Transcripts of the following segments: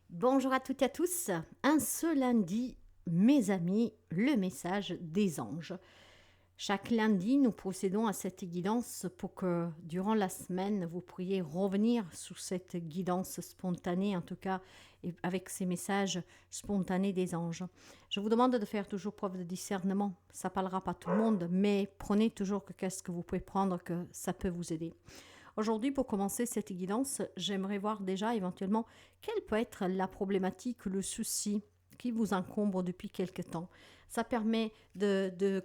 Bonjour à toutes et à tous. Ce lundi, mes amis, le message des anges. Chaque lundi, nous procédons à cette guidance pour que durant la semaine, vous pourriez revenir sous cette guidance spontanée, en tout cas, et avec ces messages spontanés des anges. Je vous demande de faire toujours preuve de discernement. Ça parlera pas tout le monde, mais prenez toujours que qu'est-ce que vous pouvez prendre, que ça peut vous aider. Aujourd'hui, pour commencer cette guidance, j'aimerais voir déjà éventuellement quelle peut être la problématique, le souci qui vous encombre depuis quelque temps. Ça permet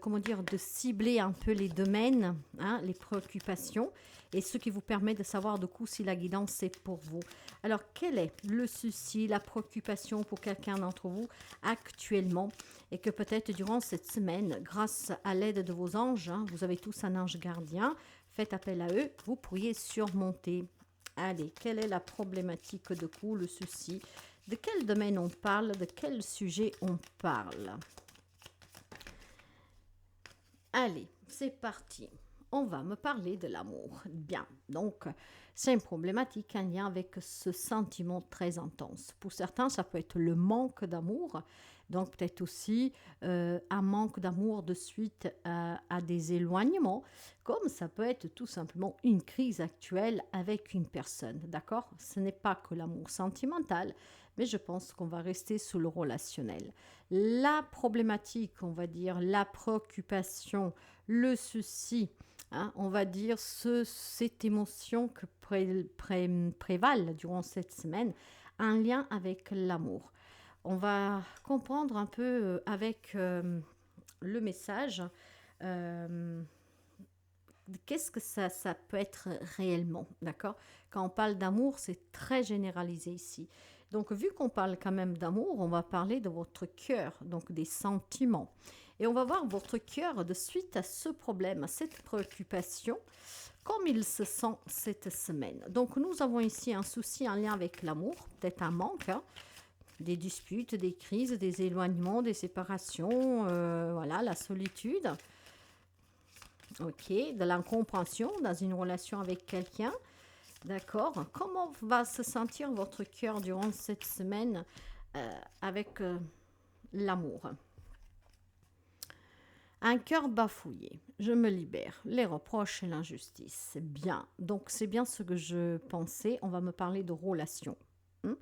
comment dire, de cibler un peu les domaines, hein, les préoccupations, et ce qui vous permet de savoir du coup si la guidance est pour vous. Alors, quel est le souci, la préoccupation pour quelqu'un d'entre vous actuellement, et que peut-être durant cette semaine, grâce à l'aide de vos anges, hein, vous avez tous un ange gardien, faites appel à eux, vous pourriez surmonter. Allez, quelle est la problématique de coup, le souci? De quel domaine on parle? De quel sujet on parle? Allez, c'est parti. On va me parler de l'amour. Bien, donc c'est une problématique en lien avec ce sentiment très intense. Pour certains, ça peut être le manque d'amour, donc peut-être aussi un manque d'amour de suite à des éloignements, comme ça peut être tout simplement une crise actuelle avec une personne, d'accord? Ce n'est pas que l'amour sentimental, mais je pense qu'on va rester sous le relationnel. La problématique, on va dire, la préoccupation, le souci, hein, on va dire cette émotion que prévalent durant cette semaine, un lien avec l'amour. On va comprendre un peu avec le message. euh, Qu'est-ce que ça peut être réellement, d'accord? Quand on parle d'amour, c'est très généralisé ici. Donc, vu qu'on parle quand même d'amour, on va parler de votre cœur, donc des sentiments. Et on va voir votre cœur de suite à ce problème, à cette préoccupation, comme il se sent cette semaine. Donc, nous avons ici un souci en lien avec l'amour, peut-être un manque, hein, des disputes, des crises, des éloignements, des séparations, voilà, la solitude. Ok, de l'incompréhension dans une relation avec quelqu'un. D'accord. Comment va se sentir votre cœur durant cette semaine avec l'amour? Un cœur bafouillé. Je me libère. Les reproches et l'injustice. C'est bien. Donc c'est bien ce que je pensais. On va me parler de relation. Hmm.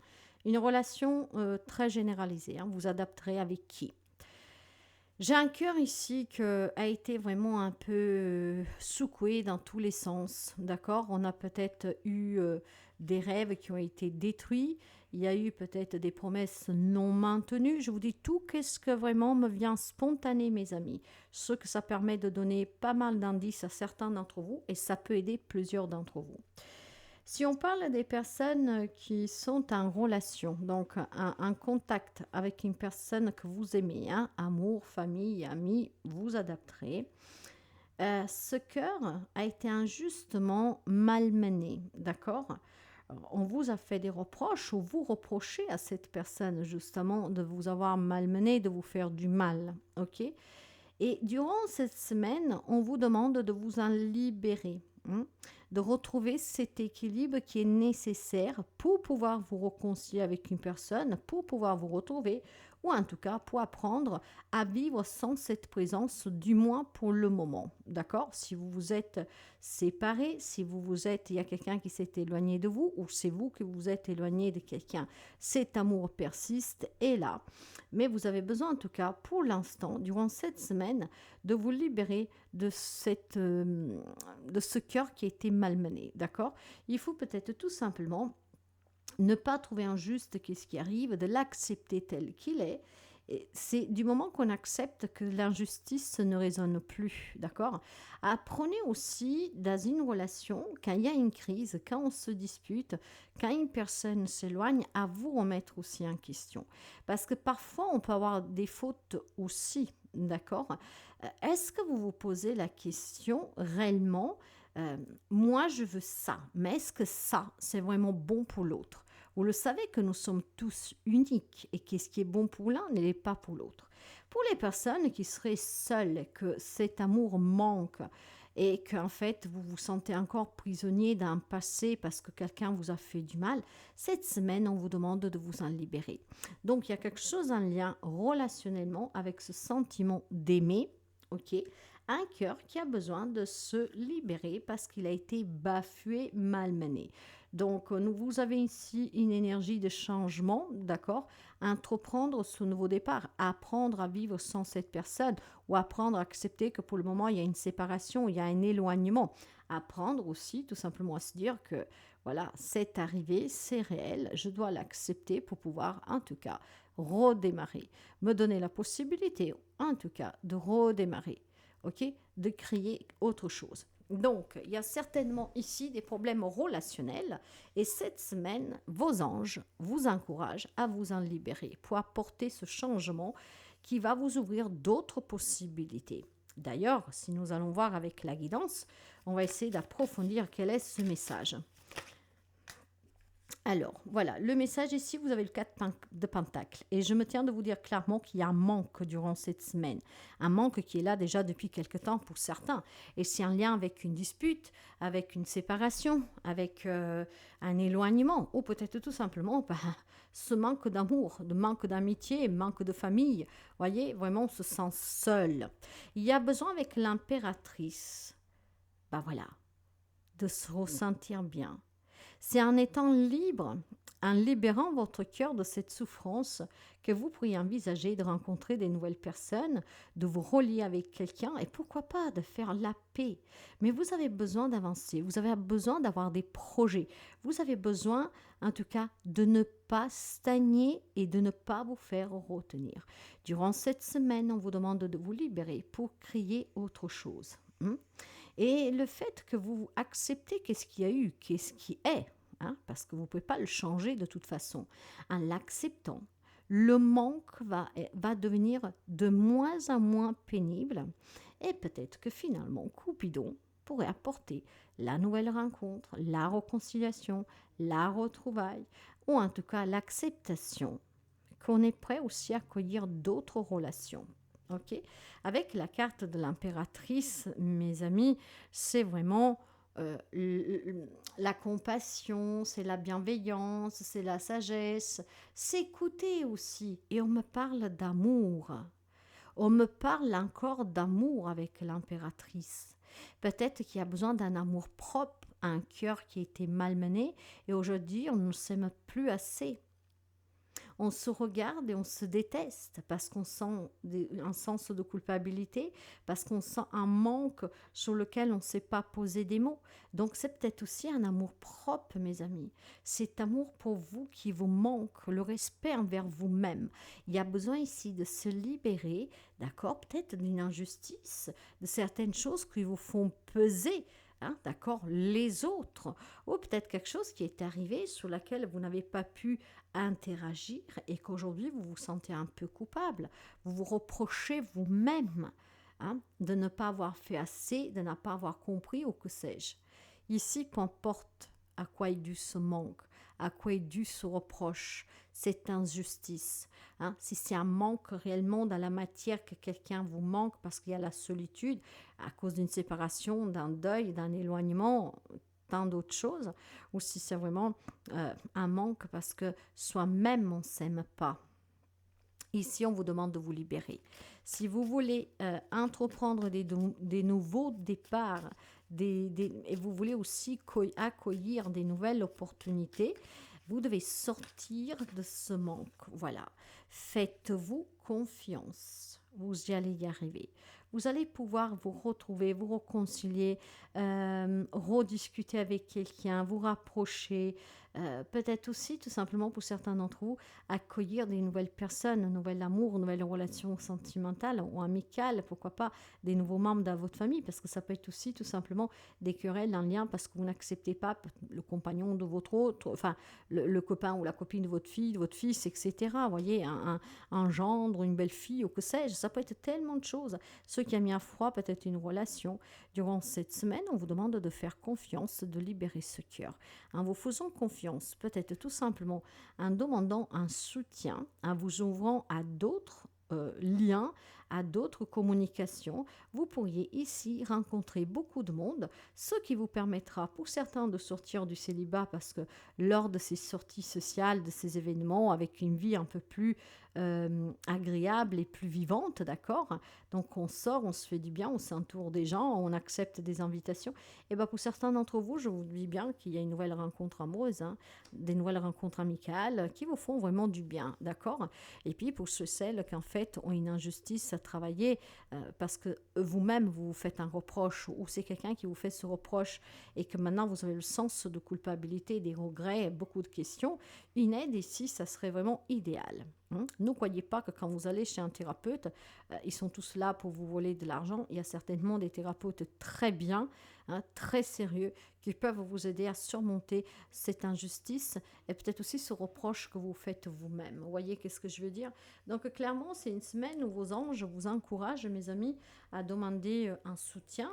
Une relation très généralisée. Hein. Vous adapterez avec qui? J'ai un cœur ici qui a été vraiment un peu secoué dans tous les sens, d'accord? On a peut-être eu des rêves qui ont été détruits, il y a eu peut-être des promesses non maintenues. Je vous dis tout, qu'est-ce que vraiment me vient spontané, mes amis. Ce que ça permet de donner pas mal d'indices à certains d'entre vous et ça peut aider plusieurs d'entre vous. Si on parle des personnes qui sont en relation, donc un contact avec une personne que vous aimez, hein, amour, famille, amis, vous adapterez. Ce cœur a été injustement malmené, d'accord? On vous a fait des reproches ou vous reprochez à cette personne justement de vous avoir malmené, de vous faire du mal, ok? Et durant cette semaine, on vous demande de vous en libérer, hein, de retrouver cet équilibre qui est nécessaire pour pouvoir vous réconcilier avec une personne, pour pouvoir vous retrouver, ou en tout cas pour apprendre à vivre sans cette présence, du moins pour le moment. D'accord? Si vous vous êtes séparés, si il y a quelqu'un qui s'est éloigné de vous, ou c'est vous qui vous êtes éloigné de quelqu'un, cet amour persiste, est là. Mais vous avez besoin, en tout cas, pour l'instant, durant cette semaine, de vous libérer de ce cœur qui a été malmené. D'accord? Il faut peut-être tout simplement ne pas trouver injuste qu'est-ce qui arrive, de l'accepter tel qu'il est. Et c'est du moment qu'on accepte que l'injustice ne résonne plus, d'accord? Apprenez aussi dans une relation, quand il y a une crise, quand on se dispute, quand une personne s'éloigne, à vous remettre aussi en question. Parce que parfois, on peut avoir des fautes aussi, d'accord? Est-ce que vous vous posez la question réellement, euh, moi je veux ça, mais est-ce que ça, c'est vraiment bon pour l'autre? Vous le savez que nous sommes tous uniques et que ce qui est bon pour l'un ne l'est pas pour l'autre. Pour les personnes qui seraient seules, que cet amour manque et qu'en fait vous vous sentez encore prisonnier d'un passé parce que quelqu'un vous a fait du mal, cette semaine on vous demande de vous en libérer. Donc il y a quelque chose en lien relationnellement avec ce sentiment d'aimer, ok, un cœur qui a besoin de se libérer parce qu'il a été bafoué, malmené. Donc, vous avez ici une énergie de changement, d'accord? Entreprendre ce nouveau départ, apprendre à vivre sans cette personne ou apprendre à accepter que pour le moment, il y a une séparation, il y a un éloignement. Apprendre aussi tout simplement à se dire que voilà, c'est arrivé, c'est réel, je dois l'accepter pour pouvoir en tout cas redémarrer, me donner la possibilité en tout cas de redémarrer, ok, de créer autre chose. Donc, il y a certainement ici des problèmes relationnels et cette semaine, vos anges vous encouragent à vous en libérer pour apporter ce changement qui va vous ouvrir d'autres possibilités. D'ailleurs, si nous allons voir avec la guidance, on va essayer d'approfondir quel est ce message. Alors, voilà, le message ici, vous avez le 4 de Pentacle. Et je me tiens de vous dire clairement qu'il y a un manque durant cette semaine. Un manque qui est là déjà depuis quelque temps pour certains. Et c'est un lien avec une dispute, avec une séparation, avec un éloignement. Ou peut-être tout simplement ce manque d'amour, de manque d'amitié, manque de famille. Vous voyez, vraiment, on se sent seul. Il y a besoin avec l'impératrice, voilà, de se ressentir bien. C'est en étant libre, en libérant votre cœur de cette souffrance, que vous pourriez envisager de rencontrer des nouvelles personnes, de vous relier avec quelqu'un et pourquoi pas de faire la paix. Mais vous avez besoin d'avancer, vous avez besoin d'avoir des projets, vous avez besoin en tout cas de ne pas stagner et de ne pas vous faire retenir. Durant cette semaine, on vous demande de vous libérer pour créer autre chose. Et le fait que vous acceptez qu'est-ce qu'il y a eu, qu'est-ce qui est, parce que vous ne pouvez pas le changer de toute façon, en l'acceptant, le manque va devenir de moins en moins pénible et peut-être que finalement Cupidon pourrait apporter la nouvelle rencontre, la réconciliation, la retrouvaille ou en tout cas l'acceptation qu'on est prêt aussi à accueillir d'autres relations. Ok, avec la carte de l'impératrice, mes amis, c'est vraiment la compassion, c'est la bienveillance, c'est la sagesse, c'est écouter aussi. Et on me parle d'amour. On me parle encore d'amour avec l'impératrice. Peut-être qu'il y a besoin d'un amour propre, un cœur qui a été malmené et aujourd'hui on ne s'aime plus assez. On se regarde et on se déteste parce qu'on sent un sens de culpabilité, parce qu'on sent un manque sur lequel on ne sait pas poser des mots. Donc c'est peut-être aussi un amour propre, mes amis. Cet amour pour vous qui vous manque, le respect envers vous-même. Il y a besoin ici de se libérer, d'accord, peut-être d'une injustice, de certaines choses qui vous font peser. D'accord, les autres, ou peut-être quelque chose qui est arrivé sur laquelle vous n'avez pas pu interagir et qu'aujourd'hui vous vous sentez un peu coupable. Vous vous reprochez vous-même de ne pas avoir fait assez, de ne pas avoir compris ou que sais-je. Ici, qu'importe à quoi est dû ce manque, à quoi est dû ce reproche, cette injustice. Si c'est un manque réellement dans la matière que quelqu'un vous manque parce qu'il y a la solitude à cause d'une séparation, d'un deuil, d'un éloignement, tant d'autres choses, ou si c'est vraiment un manque parce que soi-même on ne s'aime pas. Ici, on vous demande de vous libérer. Si vous voulez entreprendre des nouveaux départs, et vous voulez aussi accueillir des nouvelles opportunités, vous devez sortir de ce manque. Voilà. Faites-vous confiance. Vous y allez y arriver. Vous allez pouvoir vous retrouver, vous réconcilier, rediscuter avec quelqu'un, vous rapprocher, peut-être aussi, tout simplement pour certains d'entre vous, accueillir des nouvelles personnes, un nouvel amour, une nouvelle relation sentimentale ou amicale, pourquoi pas des nouveaux membres de votre famille, parce que ça peut être aussi tout simplement des querelles, un lien, parce que vous n'acceptez pas le compagnon de votre autre, enfin le copain ou la copine de votre fille, de votre fils, etc. Vous voyez, un gendre, une belle-fille, ou que sais-je, ça peut être tellement de choses. Ceux qui ont mis à froid peut-être une relation. Durant cette semaine, on vous demande de faire confiance, de libérer ce cœur. En vous faisant confiance, peut-être tout simplement en demandant un soutien, en vous ouvrant à d'autres liens, à d'autres communications. Vous pourriez ici rencontrer beaucoup de monde, ce qui vous permettra pour certains de sortir du célibat parce que lors de ces sorties sociales, de ces événements, avec une vie un peu plus agréable et plus vivante, d'accord? Donc on sort, on se fait du bien, on s'entoure des gens, on accepte des invitations. Et bien pour certains d'entre vous, je vous dis bien qu'il y a une nouvelle rencontre amoureuse, hein, des nouvelles rencontres amicales qui vous font vraiment du bien, d'accord? Et puis pour celles qui en fait ont une injustice à travailler parce que vous-même vous faites un reproche ou c'est quelqu'un qui vous fait ce reproche et que maintenant vous avez le sens de culpabilité, des regrets, beaucoup de questions, une aide ici, ça serait vraiment idéal. Ne croyez pas que quand vous allez chez un thérapeute, ils sont tous là pour vous voler de l'argent. Il y a certainement des thérapeutes très bien, hein, très sérieux, qui peuvent vous aider à surmonter cette injustice et peut-être aussi ce reproche que vous faites vous-même. Vous voyez qu'est-ce que je veux dire? Donc clairement, c'est une semaine où vos anges vous encouragent, mes amis, à demander un soutien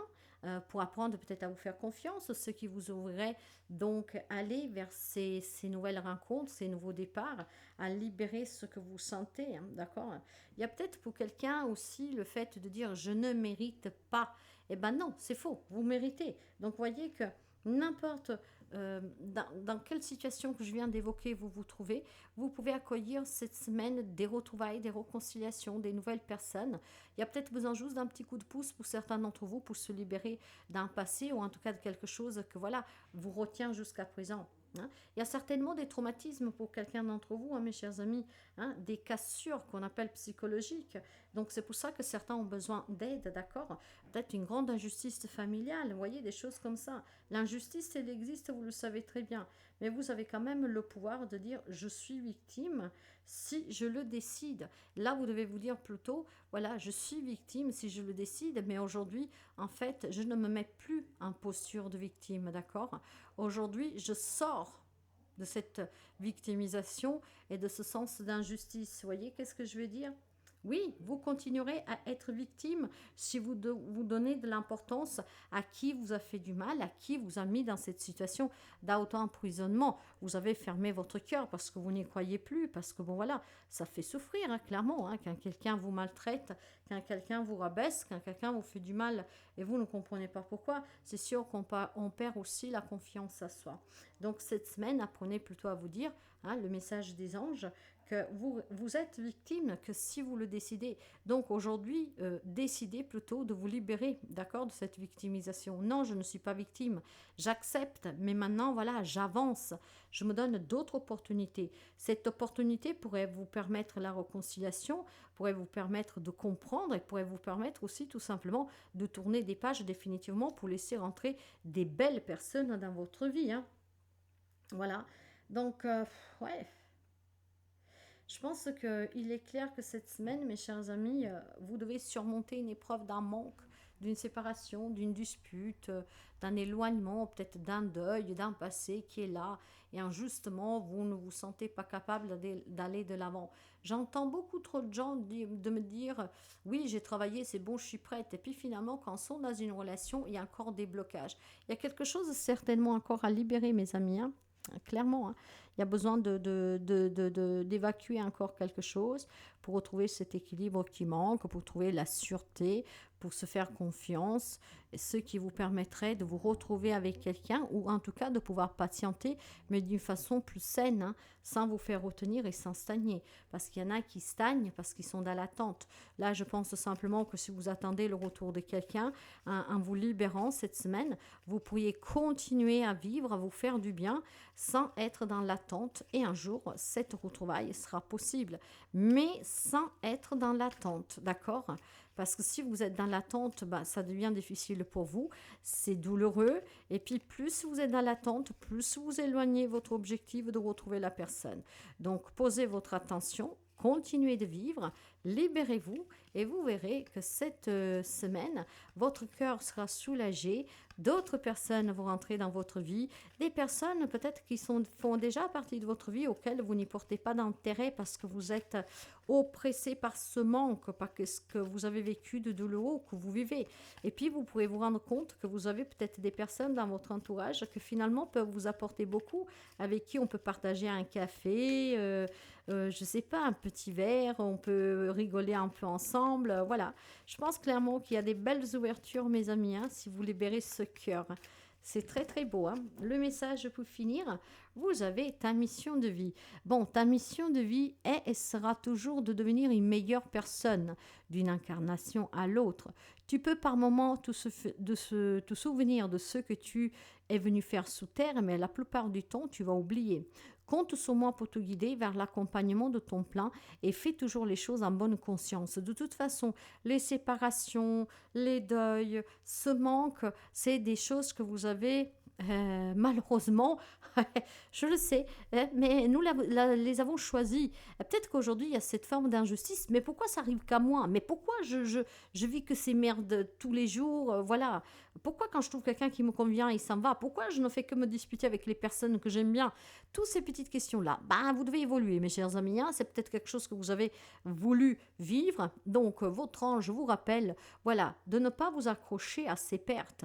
pour apprendre peut-être à vous faire confiance, ce qui vous ouvrirait donc aller vers ces nouvelles rencontres, ces nouveaux départs, à libérer ce que vous sentez, hein, d'accord? Il y a peut-être pour quelqu'un aussi le fait de dire je ne mérite pas. Eh ben non, c'est faux, vous méritez. Donc voyez que n'importe dans quelle situation que je viens d'évoquer vous vous trouvez, vous pouvez accueillir cette semaine des retrouvailles, des réconciliations, des nouvelles personnes. Il y a peut-être besoin juste d'un petit coup de pouce pour certains d'entre vous pour se libérer d'un passé ou en tout cas de quelque chose que voilà vous retient jusqu'à présent. Hein. Il y a certainement des traumatismes pour quelqu'un d'entre vous, hein, mes chers amis, hein, des cassures qu'on appelle psychologiques. Donc c'est pour ça que certains ont besoin d'aide, d'accord? Peut-être une grande injustice familiale, vous voyez, des choses comme ça. L'injustice, elle existe, vous le savez très bien. Mais vous avez quand même le pouvoir de dire je suis victime si je le décide. Là, vous devez vous dire plutôt, voilà, je suis victime si je le décide, mais aujourd'hui, en fait, je ne me mets plus en posture de victime, d'accord? Aujourd'hui, je sors de cette victimisation et de ce sens d'injustice. Vous voyez, qu'est-ce que je veux dire? Oui, vous continuerez à être victime si vous donnez de l'importance à qui vous a fait du mal, à qui vous a mis dans cette situation d'auto-emprisonnement. Vous avez fermé votre cœur parce que vous n'y croyez plus, parce que bon voilà, ça fait souffrir, hein, clairement, hein, quand quelqu'un vous maltraite, quand quelqu'un vous rabaisse, quand quelqu'un vous fait du mal et vous ne comprenez pas pourquoi, c'est sûr qu'on perd aussi la confiance à soi. Donc cette semaine, apprenez plutôt à vous dire, hein, le message des anges, que vous êtes victime que si vous le décidez. Donc aujourd'hui, décidez plutôt de vous libérer, d'accord, de cette victimisation. Non, je ne suis pas victime, j'accepte, mais maintenant, voilà, j'avance, je me donne d'autres opportunités. Cette opportunité pourrait vous permettre la réconciliation, pourrait vous permettre de comprendre et pourrait vous permettre aussi tout simplement de tourner des pages définitivement pour laisser rentrer des belles personnes dans votre vie. Hein. Voilà. Donc, ouais. Je pense qu'il est clair que cette semaine, mes chers amis, vous devez surmonter une épreuve d'un manque, d'une séparation, d'une dispute, d'un éloignement, peut-être d'un deuil, d'un passé qui est là. Et injustement, vous ne vous sentez pas capable d'aller de l'avant. J'entends beaucoup trop de gens de me dire, oui, j'ai travaillé, c'est bon, je suis prête. Et puis finalement, quand ils sont dans une relation, il y a encore des blocages. Il y a quelque chose certainement encore à libérer, mes amis, hein. Clairement, hein. Il y a besoin d'évacuer encore quelque chose pour retrouver cet équilibre qui manque, pour trouver la sûreté, pour se faire confiance, ce qui vous permettrait de vous retrouver avec quelqu'un ou en tout cas de pouvoir patienter, mais d'une façon plus saine, hein, sans vous faire retenir et sans stagner. Parce qu'il y en a qui stagnent parce qu'ils sont dans l'attente. Là, je pense simplement que si vous attendez le retour de quelqu'un, en vous libérant cette semaine, vous pourriez continuer à vivre, à vous faire du bien, sans être dans l'attente. Et un jour, cette retrouvaille sera possible, mais sans être dans l'attente, d'accord? Parce que si vous êtes dans l'attente, bah, ça devient difficile pour vous, c'est douloureux. Et puis plus vous êtes dans l'attente, plus vous éloignez votre objectif de retrouver la personne. Donc posez votre attention, continuez de vivre, libérez-vous et vous verrez que cette semaine, votre cœur sera soulagé, d'autres personnes vont rentrer dans votre vie, des personnes peut-être qui font déjà partie de votre vie auxquelles vous n'y portez pas d'intérêt parce que vous êtes oppressé par ce manque, par ce que vous avez vécu de douloureux, que vous vivez. Et puis, vous pourrez vous rendre compte que vous avez peut-être des personnes dans votre entourage qui finalement peuvent vous apporter beaucoup, avec qui on peut partager un café, je sais pas, un petit verre, on peut rigoler un peu ensemble. Voilà. Je pense clairement qu'il y a des belles ouvertures, mes amis, hein, si vous libérez ce cœur. C'est très très beau. Hein. Le message pour finir, vous avez ta mission de vie. Bon, ta mission de vie est et sera toujours de devenir une meilleure personne, d'une incarnation à l'autre. Tu peux par moments te souvenir de ce que tu es venu faire sous terre, mais la plupart du temps, tu vas oublier. Compte sur moi pour te guider vers l'accompagnement de ton plan et fais toujours les choses en bonne conscience. De toute façon, les séparations, les deuils, ce manque, c'est des choses que vous avez malheureusement, je le sais, mais nous les avons choisis. Peut-être qu'aujourd'hui, il y a cette forme d'injustice, mais pourquoi ça arrive qu'à moi? Mais pourquoi je vis que ces merdes tous les jours? Voilà. Pourquoi quand je trouve quelqu'un qui me convient, il s'en va? Pourquoi je ne fais que me disputer avec les personnes que j'aime bien? Toutes ces petites questions-là, ben, vous devez évoluer, mes chers amis. Hein. C'est peut-être quelque chose que vous avez voulu vivre. Donc, votre ange vous rappelle, voilà, de ne pas vous accrocher à ces pertes,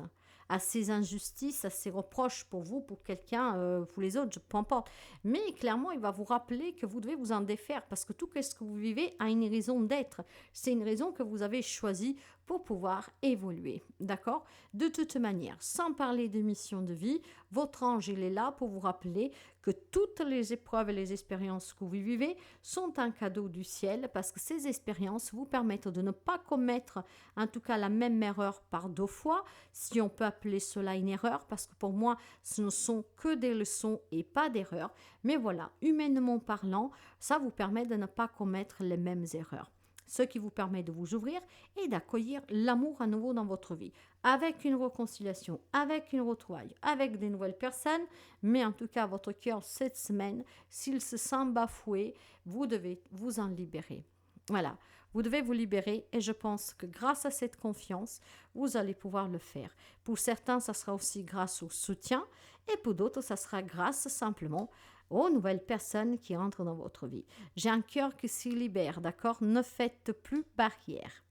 à ces injustices, à ces reproches pour vous, pour quelqu'un, pour les autres, peu importe. Mais clairement, il va vous rappeler que vous devez vous en défaire parce que tout ce que vous vivez a une raison d'être. C'est une raison que vous avez choisie pour pouvoir évoluer. D'accord? De toute manière, sans parler de mission de vie, votre ange, il est là pour vous rappeler que toutes les épreuves et les expériences que vous vivez sont un cadeau du ciel parce que ces expériences vous permettent de ne pas commettre en tout cas la même erreur par 2 fois, si on peut appeler cela une erreur, parce que pour moi, ce ne sont que des leçons et pas d'erreurs. Mais voilà, humainement parlant, ça vous permet de ne pas commettre les mêmes erreurs. Ce qui vous permet de vous ouvrir et d'accueillir l'amour à nouveau dans votre vie, avec une réconciliation, avec une retrouvaille, avec des nouvelles personnes, mais en tout cas, votre cœur, cette semaine, s'il se sent bafoué, vous devez vous en libérer. Voilà, vous devez vous libérer et je pense que grâce à cette confiance, vous allez pouvoir le faire. Pour certains, ça sera aussi grâce au soutien et pour d'autres, ça sera grâce simplement aux nouvelles personnes qui entrent dans votre vie. J'ai un cœur qui s'y libère, d'accord? Ne faites plus barrière.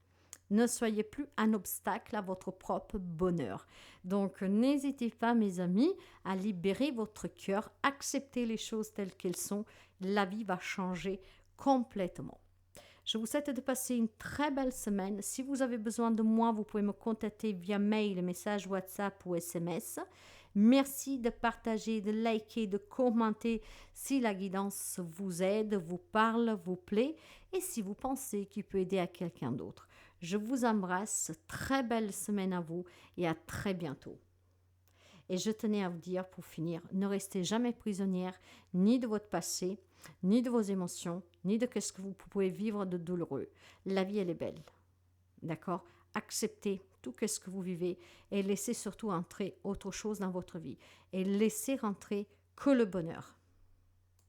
Ne soyez plus un obstacle à votre propre bonheur. Donc, n'hésitez pas, mes amis, à libérer votre cœur, accepter les choses telles qu'elles sont. La vie va changer complètement. Je vous souhaite de passer une très belle semaine. Si vous avez besoin de moi, vous pouvez me contacter via mail, message WhatsApp ou SMS. Merci de partager, de liker, de commenter si la guidance vous aide, vous parle, vous plaît et si vous pensez qu'il peut aider à quelqu'un d'autre. Je vous embrasse, très belle semaine à vous et à très bientôt. Et je tenais à vous dire pour finir, ne restez jamais prisonnière ni de votre passé, ni de vos émotions, ni de ce que vous pouvez vivre de douloureux. La vie, elle est belle. D'accord? Acceptez tout ce que vous vivez et laissez surtout entrer autre chose dans votre vie. Et laissez rentrer que le bonheur.